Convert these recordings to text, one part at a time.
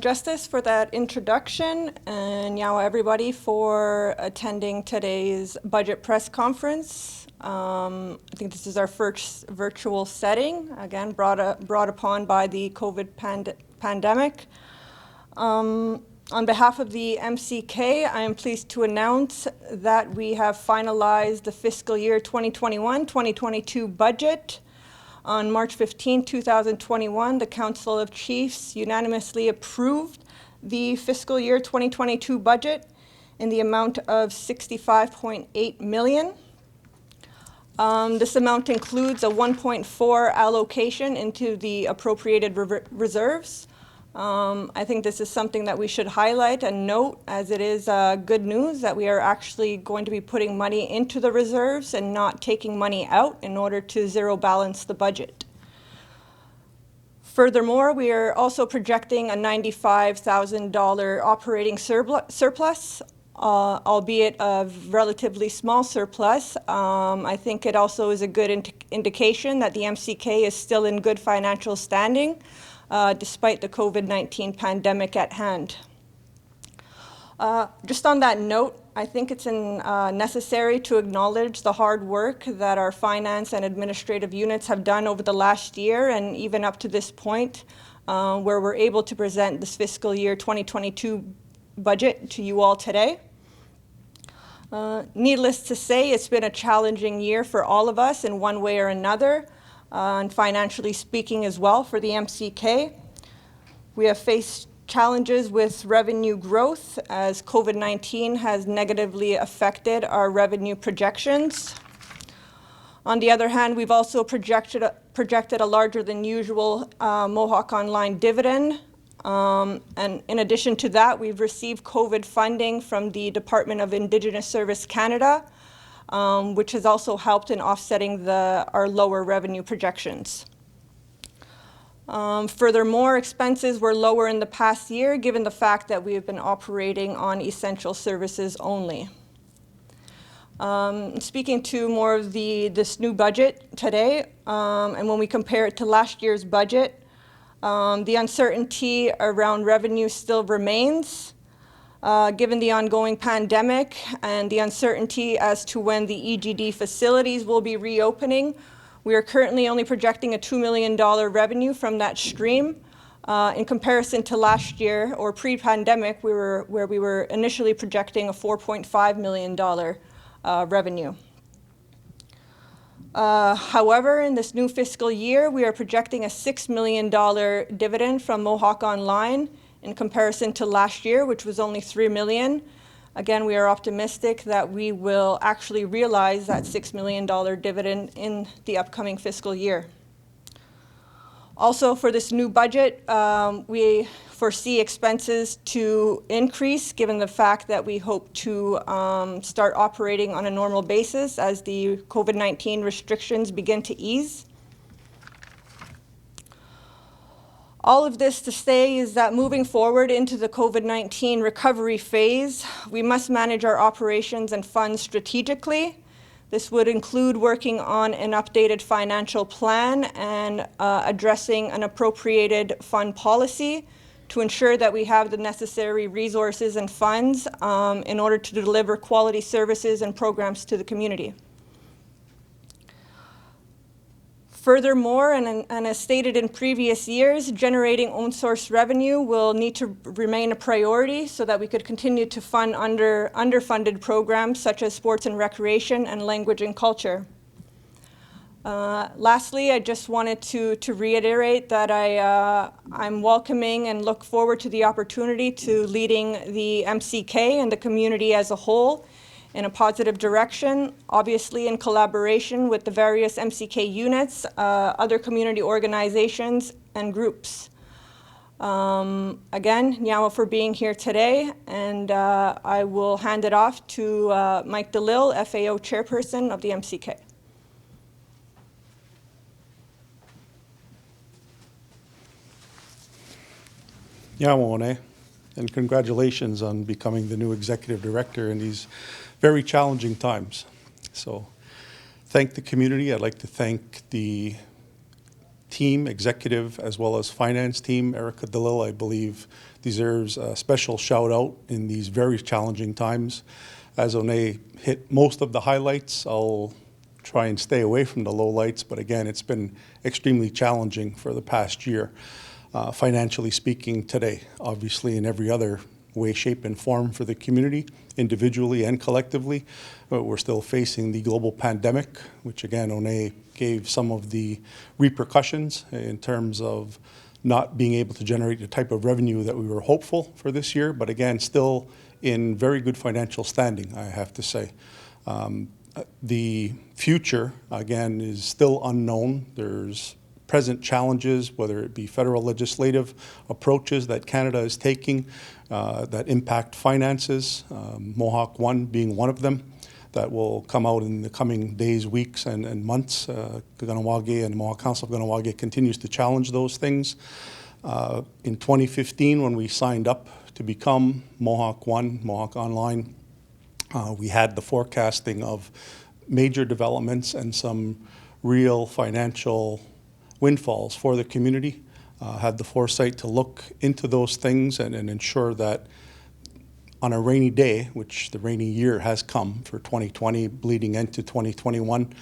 Justice, for that introduction, and Yawa everybody for attending today's budget press conference. I think this is our first virtual setting, again brought upon by the COVID pandemic. On behalf of the MCK, I am pleased to announce that we have finalized the fiscal year 2021-2022 budget. On March 15, 2021, the Council of Chiefs unanimously approved the fiscal year 2022 budget in the amount of $65.8 million. This amount includes a 1.4 allocation into the appropriated reserves. I think this is something that we should highlight and note, as it is good news that we are actually going to be putting money into the reserves and not taking money out in order to zero balance the budget. Furthermore, we are also projecting a $95,000 operating surplus, albeit a relatively small surplus. I think it also is a good indication that the MCK is still in good financial standing, despite the COVID-19 pandemic at hand. Just on that note, I think it's necessary to acknowledge the hard work that our finance and administrative units have done over the last year and even up to this point, where we're able to present this fiscal year 2022 budget to you all today. Needless to say, it's been a challenging year for all of us in one way or another. And financially speaking as well for the MCK. We have faced challenges with revenue growth as COVID-19 has negatively affected our revenue projections. On the other hand, we've also projected a larger than usual Mohawk Online dividend. And in addition to that, we've received COVID funding from the Department of Indigenous Service Canada, which has also helped in offsetting our lower revenue projections. Furthermore, expenses were lower in the past year given the fact that we have been operating on essential services only. Speaking to more of this new budget today, and when we compare it to last year's budget, the uncertainty around revenue still remains. Given the ongoing pandemic and the uncertainty as to when the EGD facilities will be reopening, we are currently only projecting a $2 million revenue from that stream. In comparison to last year or pre-pandemic, where we were initially projecting a $4.5 million revenue. However, in this new fiscal year, we are projecting a $6 million dividend from Mohawk Online, in comparison to last year, which was only $3 million. Again, we are optimistic that we will actually realize that $6 million dividend in the upcoming fiscal year. Also, for this new budget, we foresee expenses to increase given the fact that we hope to start operating on a normal basis as the COVID-19 restrictions begin to ease. All of this to say is that moving forward into the COVID-19 recovery phase, we must manage our operations and funds strategically. This would include working on an updated financial plan and addressing an appropriated fund policy to ensure that we have the necessary resources and funds in order to deliver quality services and programs to the community. Furthermore, and as stated in previous years, generating own source revenue will need to remain a priority so that we could continue to fund underfunded programs such as sports and recreation and language and culture. Lastly, I just wanted to reiterate that I'm welcoming and look forward to the opportunity to leading the MCK and the community as a whole in a positive direction, obviously in collaboration with the various MCK units, other community organizations and groups. Again, Nyawa for being here today, and I will hand it off to Mike Delisle, FAO Chairperson of the MCK. Nyawa, and congratulations on becoming the new Executive Director in these very challenging times. So thank the community. I'd like to thank the team, executive, as well as finance team. Erica Delisle, I believe deserves a special shout out in these very challenging times. As One hit most of the highlights, I'll try and stay away from the lowlights, but again, it's been extremely challenging for the past year, financially speaking today, obviously in every other way, shape, and form for the community, individually and collectively. But we're still facing the global pandemic, which again, One gave some of the repercussions in terms of not being able to generate the type of revenue that we were hopeful for this year, but again, still in very good financial standing, I have to say. The future, again, is still unknown. There's present challenges, whether it be federal legislative approaches that Canada is taking that impact finances, Mohawk 1 being one of them, that will come out in the coming days, weeks, and months. Kahnawake and the Mohawk Council of Kahnawà continues to challenge those things. In 2015, when we signed up to become Mohawk 1, Mohawk Online, we had the forecasting of major developments and some real financial windfalls for the community, had the foresight to look into those things and ensure that on a rainy day, which the rainy year has come for 2020, bleeding into 2021,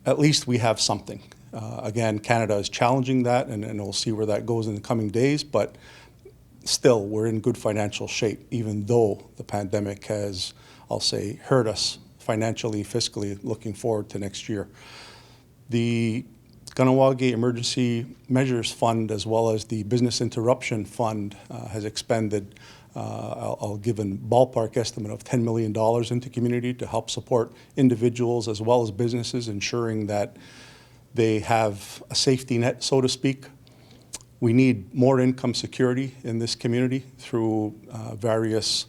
at least we have something. Again, Canada is challenging that, and we'll see where that goes in the coming days, but still, we're in good financial shape, even though the pandemic has, I'll say, hurt us financially, fiscally, looking forward to next year. The Kahnawake Emergency Measures Fund, as well as the Business Interruption Fund, has expended, I'll give a ballpark estimate of $10 million into community to help support individuals as well as businesses, ensuring that they have a safety net, so to speak. We need more income security in this community through various,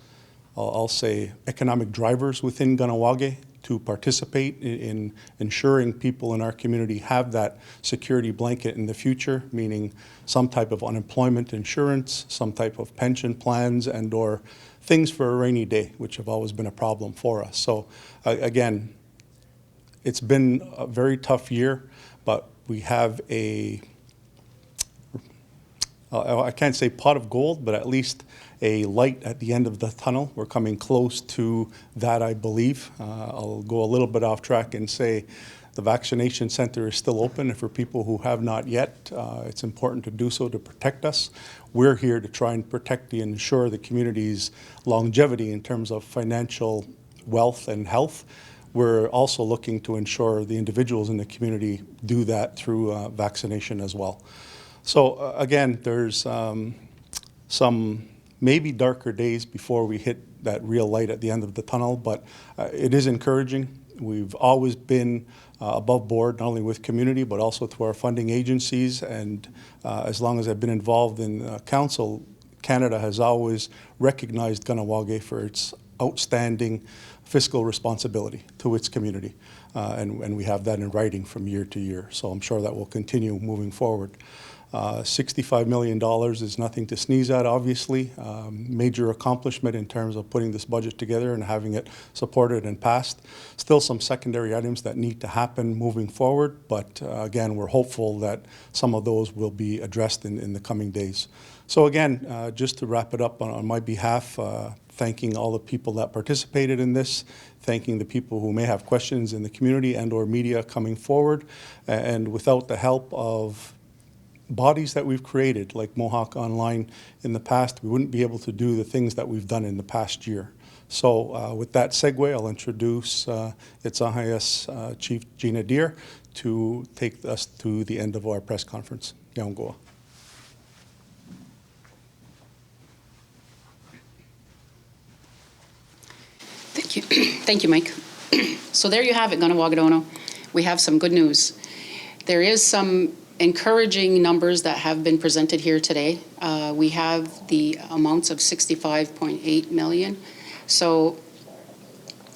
I'll say, economic drivers within Kahnawake to participate in ensuring people in our community have that security blanket in the future, meaning some type of unemployment insurance, some type of pension plans, and or things for a rainy day, which have always been a problem for us. So again, it's been a very tough year, but we have I can't say pot of gold, but at least a light at the end of the tunnel. We're coming close to that, I believe. I'll go a little bit off track and say the vaccination center is still open. For people who have not yet, it's important to do so to protect us. We're here to try and protect and ensure the community's longevity in terms of financial wealth and health. We're also looking to ensure the individuals in the community do that through vaccination as well. So again, there's some maybe darker days before we hit that real light at the end of the tunnel, but it is encouraging. We've always been above board, not only with community, but also to our funding agencies. And as long as I've been involved in council, Canada has always recognized Kahnawake for its outstanding fiscal responsibility to its community. And we have that in writing from year to year. So I'm sure that will continue moving forward. $65 million is nothing to sneeze at, obviously. Major accomplishment in terms of putting this budget together and having it supported and passed. Still some secondary items that need to happen moving forward, but again, we're hopeful that some of those will be addressed in the coming days. So again, just to wrap it up on my behalf, thanking all the people that participated in this, thanking the people who may have questions in the community and or media coming forward, and without the help of bodies that we've created, like Mohawk Online in the past, we wouldn't be able to do the things that we've done in the past year. So with that segue, I'll introduce Ietsénhaienhs Chief Gina Deer to take us to the end of our press conference. Yaungoa. Thank you. Thank you, Mike. So there you have it, Kahnawake. We have some good news. There is some encouraging numbers that have been presented here today. We have the amounts of $65.8 million. So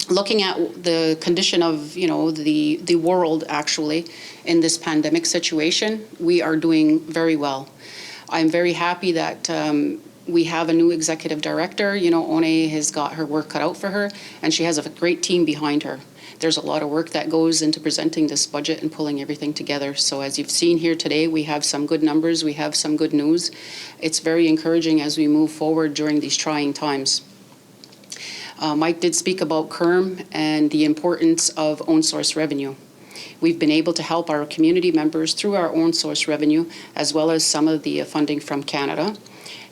looking at the condition of, the world actually in this pandemic situation, we are doing very well. I'm very happy that We have a new executive director. You know, One has got her work cut out for her, and she has a great team behind her. There's a lot of work that goes into presenting this budget and pulling everything together. So as you've seen here today, we have some good numbers, we have some good news. It's very encouraging as we move forward during these trying times. Mike did speak about KERM and the importance of own source revenue. We've been able to help our community members through our own source revenue, as well as some of the funding from Canada.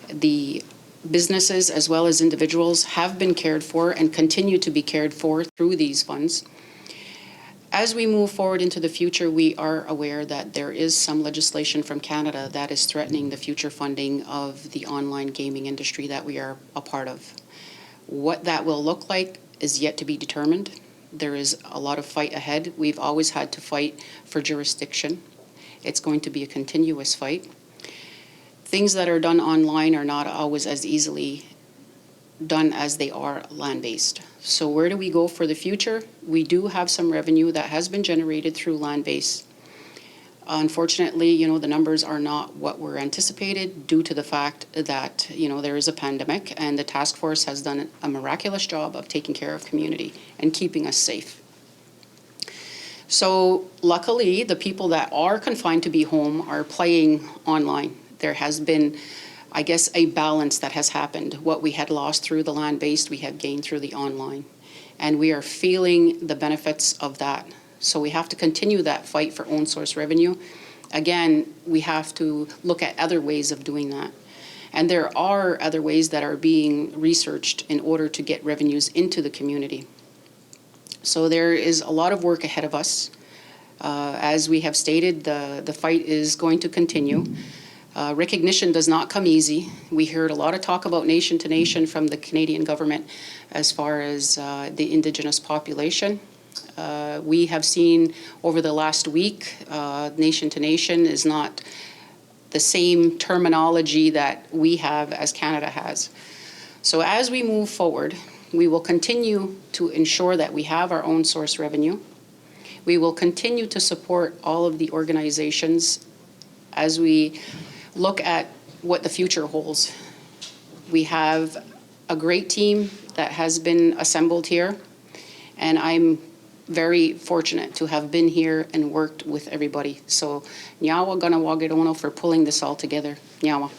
The businesses as well as individuals have been cared for and continue to be cared for through these funds. As we move forward into the future, we are aware that there is some legislation from Canada that is threatening the future funding of the online gaming industry that we are a part of. What that will look like is yet to be determined. There is a lot of fight ahead. We've always had to fight for jurisdiction. It's going to be a continuous fight. Things that are done online are not always as easily done as they are land-based. So where do we go for the future? We do have some revenue that has been generated through land-based. Unfortunately, you know, the numbers are not what were anticipated due to the fact that, you know, there is a pandemic and the task force has done a miraculous job of taking care of community and keeping us safe. So luckily, the people that are confined to be home are playing online. There has been, I guess, a balance that has happened. What we had lost through the land-based, we have gained through the online. And we are feeling the benefits of that. So we have to continue that fight for own source revenue. Again, we have to look at other ways of doing that. And there are other ways that are being researched in order to get revenues into the community. So there is a lot of work ahead of us. As we have stated, the fight is going to continue. Recognition does not come easy. We heard a lot of talk about nation to nation from the Canadian government as far as the Indigenous population. We have seen over the last week, nation to nation is not the same terminology that we have as Canada has. So as we move forward, we will continue to ensure that we have our own source revenue. We will continue to support all of the organizations as we look at what the future holds. We have a great team that has been assembled here, and I'm very fortunate to have been here and worked with everybody. So, Nyawa Ganawagidona for pulling this all together. Nyawa.